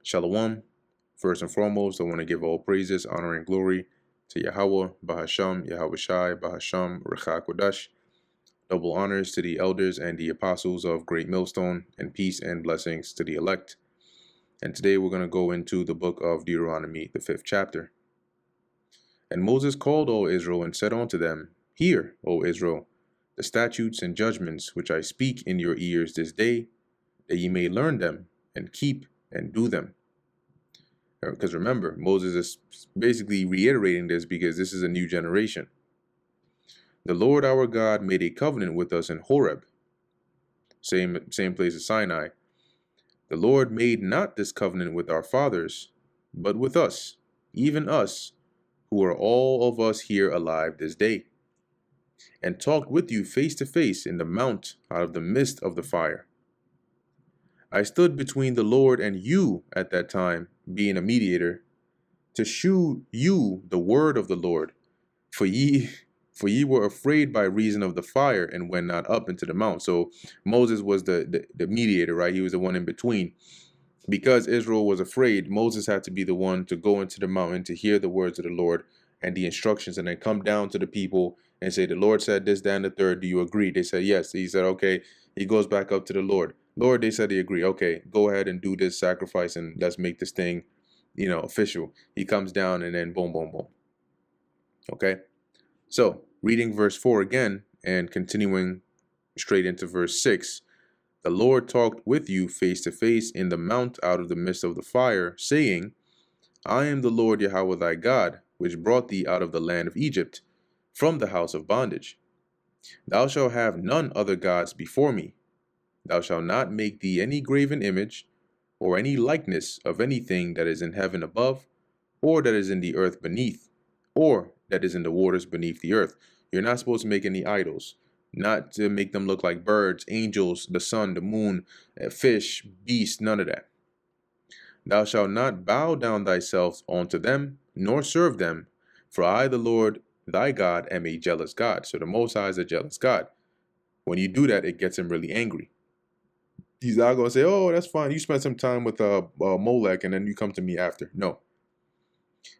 Shalom. First and foremost, I want to give all praises, honor, and glory to Yahweh, Bahasham, Yahweh Shai, Bahasham, Rechak Kodash. Double honors to the elders and the apostles of Great Millstone, and peace and blessings to the elect. And today we're going to go into the book of Deuteronomy, the 5th chapter. And Moses called all Israel and said unto them, Hear, O Israel, the statutes and judgments which I speak in your ears this day, that ye may learn them, and keep and do them. Because remember, Moses is basically reiterating this because this is a new generation. The Lord our God made a covenant with us in Horeb, same place as Sinai. The Lord made not this covenant with our fathers, but with us, even us, who are all of us here alive this day, and talked with you face to face in the mount out of the midst of the fire. I stood between the Lord and you at that time, being a mediator, to shew you the word of the Lord, for ye were afraid by reason of the fire, and went not up into the mount. So Moses was the mediator, right? He was the one in between. Because Israel was afraid, Moses had to be the one to go into the mountain to hear the words of the Lord and the instructions, and then come down to the people and say, the Lord said this, that, and the third. Do you agree? They said yes. He said, okay. He goes back up to the Lord. Lord, they said they agree. Okay, go ahead and do this sacrifice, and let's make this thing, official. He comes down, and then boom, boom, boom. Okay, so reading verse 4 again and continuing straight into verse 6. The Lord talked with you face to face in the mount out of the midst of the fire, saying, I am the Lord Yahweh thy God, which brought thee out of the land of Egypt, from the house of bondage. Thou shalt have none other gods before me. Thou shalt not make thee any graven image, or any likeness of anything that is in heaven above, or that is in the earth beneath, or that is in the waters beneath the earth. You're not supposed to make any idols, not to make them look like birds, angels, the sun, the moon, fish, beasts, none of that. Thou shalt not bow down thyself unto them, nor serve them, for I, the Lord thy God, am a jealous God. So the Most High is a jealous God. When you do that, it gets him really angry. He's not going to say, oh, that's fine. You spent some time with Molech, and then you come to me after. No.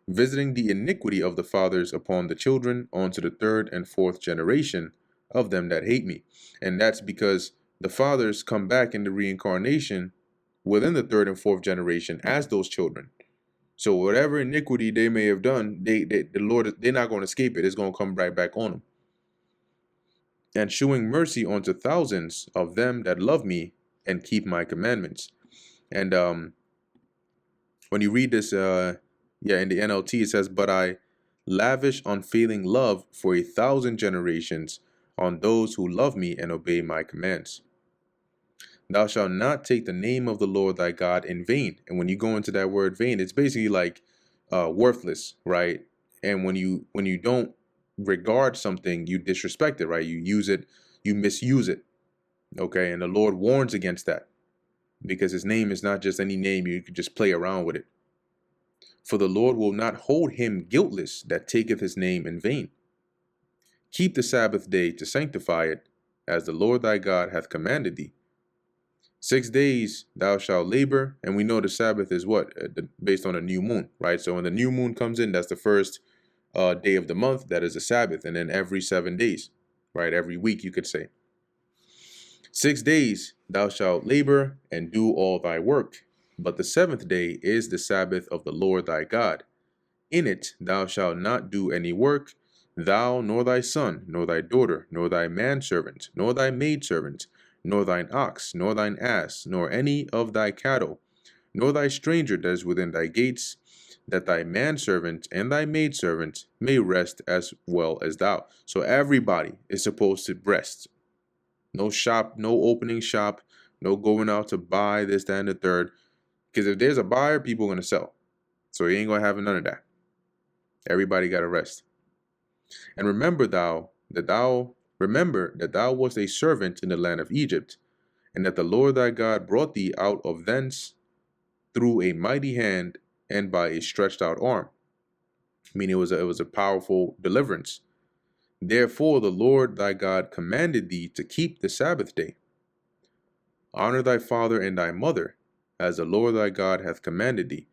Visiting the iniquity of the fathers upon the children, onto the third and fourth generation of them that hate me. And that's because the fathers come back in the reincarnation within the third and fourth generation as those children. So whatever iniquity they may have done, the Lord, they're not going to escape it. It's going to come right back on them. And shewing mercy unto thousands of them that love me and keep my commandments. And when you read this, in the NLT, it says, but I lavish unfailing love for 1,000 generations on those who love me and obey my commands. Thou shalt not take the name of the Lord thy God in vain. And when you go into that word vain, it's basically like worthless, right? And when you don't regard something, you disrespect it, right? You use it, you misuse it. Okay, and the Lord warns against that, because his name is not just any name you could just play around with it. For the Lord will not hold him guiltless that taketh his name in vain. Keep the Sabbath day to sanctify it, as the Lord thy God hath commanded thee. 6 days thou shalt labor, and we know the Sabbath is what? Based on a new moon, right? So when the new moon comes in, that's the first day of the month. That is a Sabbath, and then every 7 days, right? Every week, you could say. 6 days thou shalt labor and do all thy work, but the seventh day is the Sabbath of the Lord thy God. In it thou shalt not do any work, thou, nor thy son, nor thy daughter, nor thy manservant, nor thy maidservant, nor thine ox, nor thine ass, nor any of thy cattle, nor thy stranger that is within thy gates, that thy manservant and thy maidservant may rest as well as thou. So everybody is supposed to rest. No shop, no opening shop, no going out to buy this, that, and the third. Because if there's a buyer, people are going to sell. So you ain't going to have none of that. Everybody got to rest. And remember that thou wast a servant in the land of Egypt, and that the Lord thy God brought thee out of thence through a mighty hand and by a stretched out arm. I mean, it was a powerful deliverance. Therefore the Lord thy God commanded thee to keep the Sabbath day. Honor thy father and thy mother, as the Lord thy God hath commanded thee.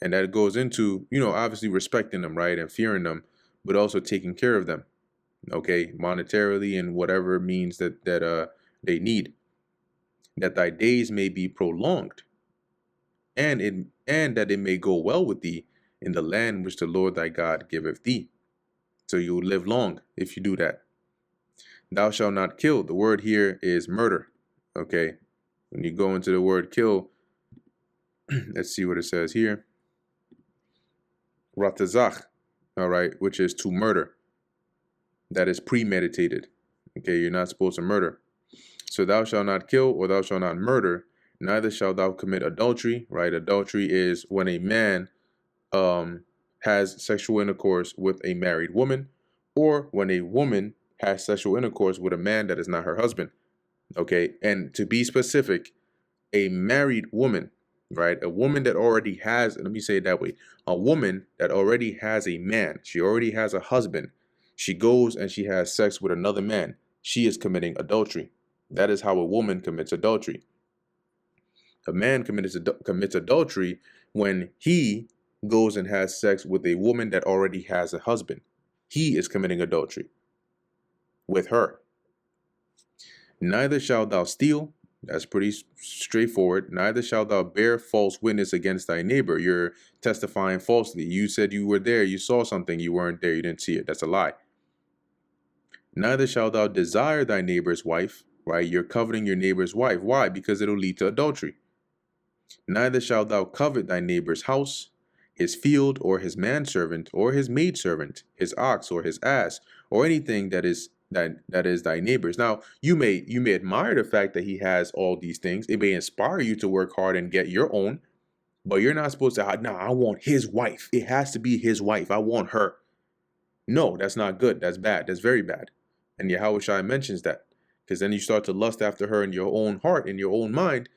And that goes into, obviously respecting them, right, and fearing them, but also taking care of them, okay, monetarily and whatever means that they need, that thy days may be prolonged, and that it may go well with thee in the land which the Lord thy God giveth thee. So you will live long if you do that. Thou shalt not kill. The word here is murder. Okay. When you go into the word kill, let's see what it says here. Ratazach, all right, which is to murder. That is premeditated. Okay, you're not supposed to murder. So thou shalt not kill, or thou shalt not murder, neither shalt thou commit adultery, right? Adultery is when a man has sexual intercourse with a married woman, or when a woman has sexual intercourse with a man that is not her husband. Okay, and to be specific, a married woman, right? A woman that already has, let me say it that way, a woman that already has a man, she already has a husband, she goes and she has sex with another man, she is committing adultery. That is how a woman commits adultery. A man commits adultery when he goes and has sex with a woman that already has a husband. He is committing adultery with her. Neither shalt thou steal. That's pretty straightforward. Neither shalt thou bear false witness against thy neighbor. You're testifying falsely. You said you were there. You saw something. You weren't there. You didn't see it. That's a lie. Neither shalt thou desire thy neighbor's wife. Right? You're coveting your neighbor's wife. Why? Because it'll lead to adultery. Neither shalt thou covet thy neighbor's house, his field, or his manservant, or his maidservant, his ox, or his ass, or anything that is thy neighbor's. Now, you may admire the fact that he has all these things. It may inspire you to work hard and get your own, but you're not supposed to, no, I want his wife. It has to be his wife. I want her. No, that's not good. That's bad. That's very bad. And Yahweh Shai mentions that, because then you start to lust after her in your own heart, in your own mind,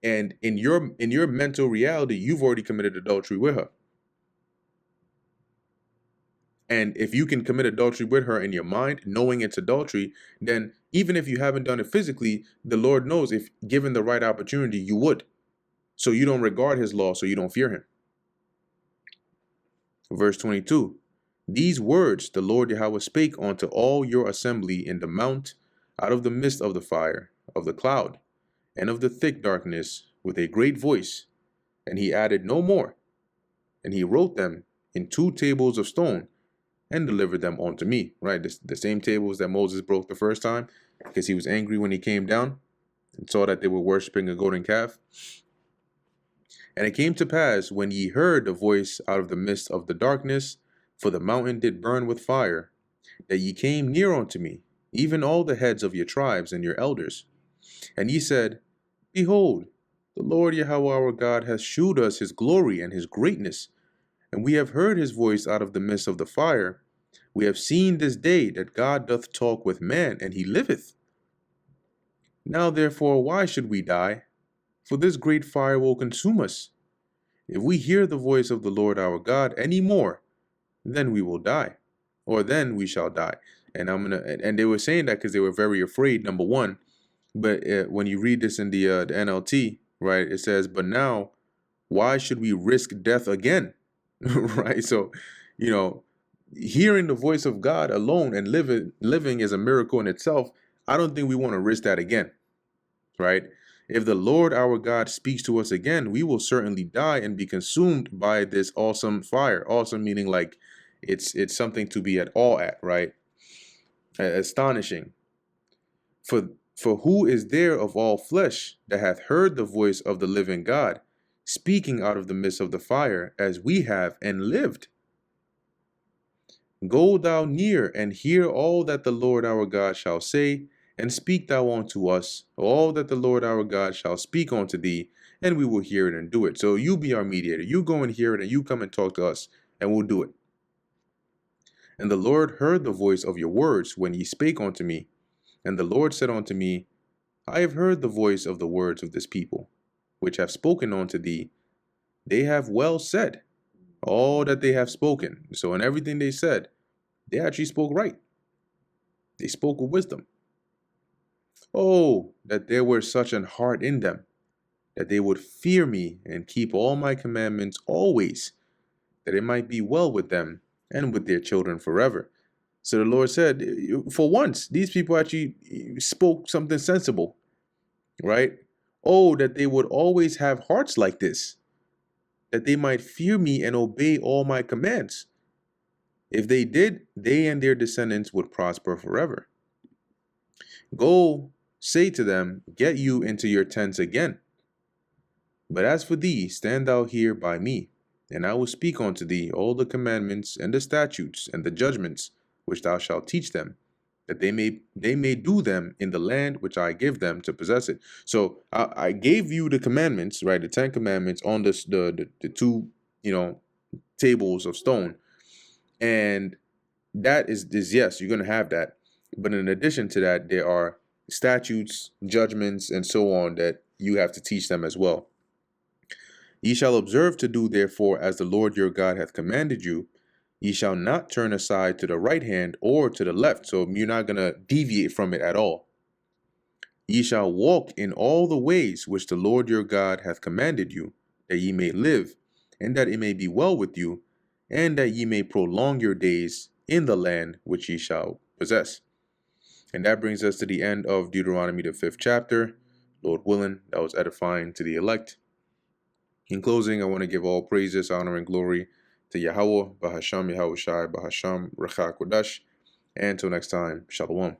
and in your mental reality, you've already committed adultery with her. And if you can commit adultery with her in your mind, knowing it's adultery, then even if you haven't done it physically, the Lord knows, if given the right opportunity, you would. So you don't regard his law, so you don't fear him. Verse 22, these words the Lord Yahweh spake unto all your assembly in the mount, out of the midst of the fire, of the cloud, and of the thick darkness, with a great voice. And he added no more. And he wrote them in 2 tables of stone, and delivered them unto me. Right, the same tables that Moses broke the first time, because he was angry when he came down and saw that they were worshiping a golden calf. And it came to pass, when ye heard the voice out of the midst of the darkness, for the mountain did burn with fire, that ye came near unto me, even all the heads of your tribes and your elders. And ye said, behold, the Lord Yahweh our God hath shewed us his glory and his greatness, and we have heard his voice out of the midst of the fire. We have seen this day that God doth talk with man, and he liveth. Now therefore, why should we die? For this great fire will consume us. If we hear the voice of the Lord our God any more, then we will die, or then we shall die. And they were saying that because they were very afraid, number one. But when you read this in the NLT, right, it says, but now, why should we risk death again? Right? So, hearing the voice of God alone and living is a miracle in itself. I don't think we want to risk that again, right? If the Lord our God speaks to us again, we will certainly die and be consumed by this awesome fire. Awesome meaning like it's something to be at awe at, right? Astonishing. For who is there of all flesh that hath heard the voice of the living God, speaking out of the midst of the fire, as we have, and lived? Go thou near and hear all that the Lord our God shall say, and speak thou unto us all that the Lord our God shall speak unto thee, and we will hear it and do it. So you be our mediator. You go and hear it, and you come and talk to us, and we'll do it. And the Lord heard the voice of your words when ye spake unto me. And the Lord said unto me, I have heard the voice of the words of this people, which have spoken unto thee. They have well said all that they have spoken. So in everything they said, they actually spoke right. They spoke with wisdom. Oh, that there were such an heart in them, that they would fear me and keep all my commandments always, that it might be well with them and with their children forever. So the Lord said, for once, these people actually spoke something sensible, right? Oh, that they would always have hearts like this, that they might fear me and obey all my commands. If they did, they and their descendants would prosper forever. Go, say to them, get you into your tents again. But as for thee, stand thou here by me, and I will speak unto thee all the commandments and the statutes and the judgments which thou shalt teach them, that they may do them in the land which I give them to possess it. So I gave you the commandments, right? The 10 Commandments on this the two tables of stone, and that is yes, you're going to have that. But in addition to that, there are statutes, judgments, and so on that you have to teach them as well. Ye shall observe to do therefore as the Lord your God hath commanded you. Ye shall not turn aside to the right hand or to the left. So you're not going to deviate from it at all. Ye shall walk in all the ways which the Lord your God hath commanded you, that ye may live, and that it may be well with you, and that ye may prolong your days in the land which ye shall possess. And that brings us to the end of Deuteronomy, the 5th chapter. Lord willing, that was edifying to the elect. In closing, I want to give all praises, honor, and glory to Yahweh, Bahasham, Yahushai, Bahasham, Rechak Kodash. And until next time, Shalom.